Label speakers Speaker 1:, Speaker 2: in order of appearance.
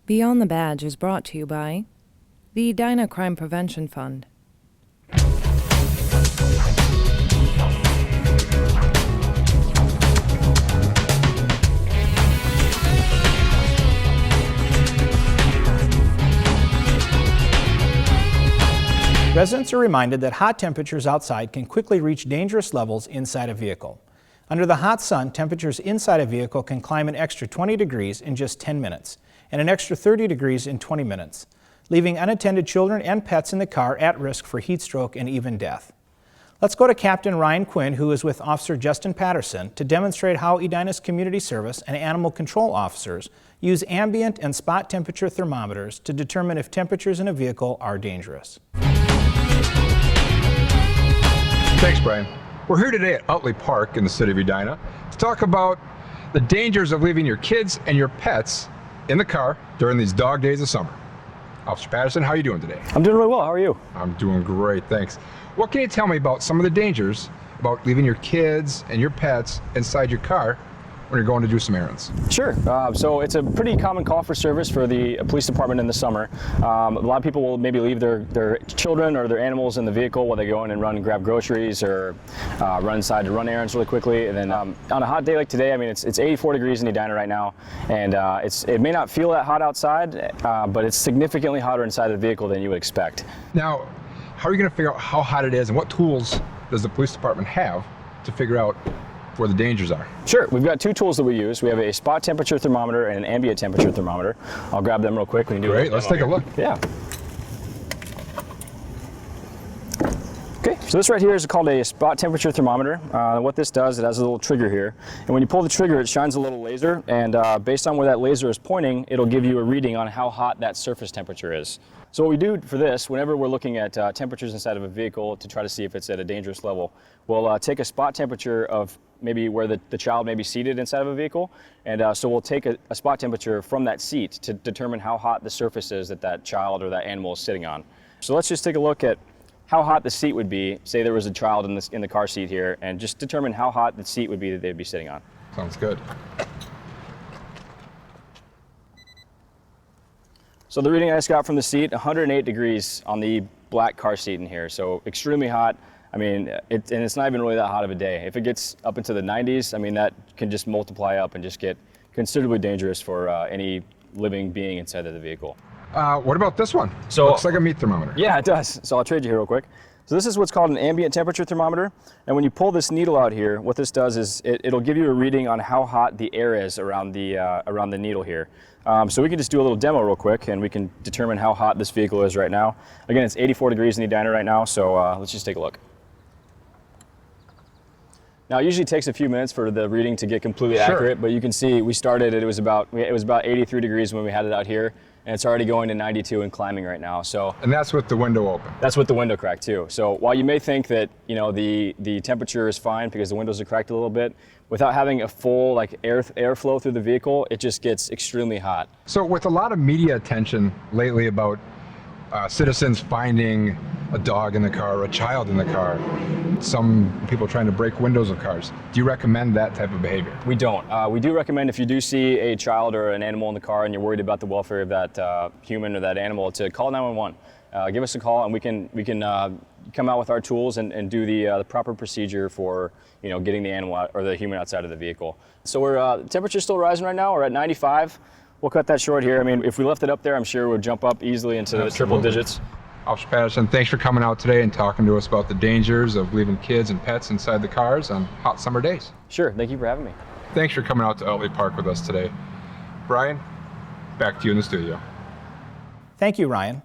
Speaker 1: Beyond the Badge is brought to you by the Edina Crime Prevention Fund.
Speaker 2: Residents are reminded that hot temperatures outside can quickly reach dangerous levels inside a vehicle. Under the hot sun, temperatures inside a vehicle can climb an extra 20 degrees in just 10 minutes and an extra 30 degrees in 20 minutes, leaving unattended children and pets in the car at risk for heat stroke and even death. Let's go to Captain Ryan Quinn, who is with Officer Justin Patterson, to demonstrate how Edina's community service and animal control officers use ambient and spot temperature thermometers to determine if temperatures in a vehicle are dangerous.
Speaker 3: Thanks, Brian. We're here today at Utley Park in the city of Edina to talk about the dangers of leaving your kids and your pets in the car during these dog days of summer. Officer Patterson, how are you doing today?
Speaker 4: I'm doing really well. How are you?
Speaker 3: I'm doing great, thanks. What can you tell me about some of the dangers about leaving your kids and your pets inside your car when you're going to do some errands?
Speaker 4: Sure. So it's a pretty common call for service for the police department in the summer. A lot of people will maybe leave their children or their animals in the vehicle while they go in and run and grab groceries or run inside to run errands really quickly. And then on a hot day like today, I mean, it's 84 degrees in Edina right now, and it may not feel that hot outside, but it's significantly hotter inside the vehicle than you would expect.
Speaker 3: Now, how are you going to figure out how hot it is, and what tools does the police department have to figure out where the dangers are?
Speaker 4: Sure, we've got two tools that we use. We have a spot temperature thermometer and an ambient temperature thermometer. I'll grab them real quick. We can do
Speaker 3: Great, let's take a look.
Speaker 4: Yeah. Okay, so this right here is called a spot temperature thermometer. What this does, it has a little trigger here. And when you pull the trigger, it shines a little laser, and based on where that laser is pointing, it'll give you a reading on how hot that surface temperature is. So what we do for this, whenever we're looking at temperatures inside of a vehicle to try to see if it's at a dangerous level, we'll take a spot temperature of maybe where the child may be seated inside of a vehicle, and so we'll take a spot temperature from that seat to determine how hot the surface is that child or that animal is sitting on. So let's just take a look at how hot the seat would be. Say there was a child in the car seat here, and just determine how hot the seat would be that they'd be sitting on.
Speaker 3: Sounds good.
Speaker 4: So the reading I just got from the seat, 108 degrees on the black car seat in here, so extremely hot. I mean, and it's not even really that hot of a day. If it gets up into the 90s, I mean, that can just multiply up and just get considerably dangerous for any living being inside of the vehicle.
Speaker 3: What about this one?
Speaker 4: So,
Speaker 3: looks like a meat thermometer.
Speaker 4: Yeah, it does. So I'll trade you here real quick. So this is what's called an ambient temperature thermometer. And when you pull this needle out here, what this does is it'll give you a reading on how hot the air is around the needle here. So we can just do a little demo real quick, and we can determine how hot this vehicle is right now. Again, it's 84 degrees in Edina right now, so let's just take a look. Now, it usually takes a few minutes for the reading to get completely accurate, but you can see we started, it was about 83 degrees when we had it out here, and it's already going to 92 and climbing right now. So,
Speaker 3: and that's with the window open.
Speaker 4: That's with the window cracked too. So while you may think that the temperature is fine because the windows are cracked a little bit, without having a full airflow through the vehicle, it just gets extremely hot.
Speaker 3: So with a lot of media attention lately about citizens finding a dog in the car or a child in the car, some people trying to break windows of cars, do you recommend that type of behavior?
Speaker 4: We don't. We do recommend if you do see a child or an animal in the car and you're worried about the welfare of that human or that animal, to call 911. Give us a call, and we can come out with our tools and do the proper procedure for getting the animal out, or the human outside of the vehicle. So the temperature's still rising right now. We're at 95. We'll cut that short here. I mean, if we left it up there, I'm sure it would jump up easily into the triple digits.
Speaker 3: Officer Patterson, thanks for coming out today and talking to us about the dangers of leaving kids and pets inside the cars on hot summer days.
Speaker 4: Sure, thank you for having me.
Speaker 3: Thanks for coming out to Utley Park with us today. Brian, back to you in the studio.
Speaker 2: Thank you, Ryan.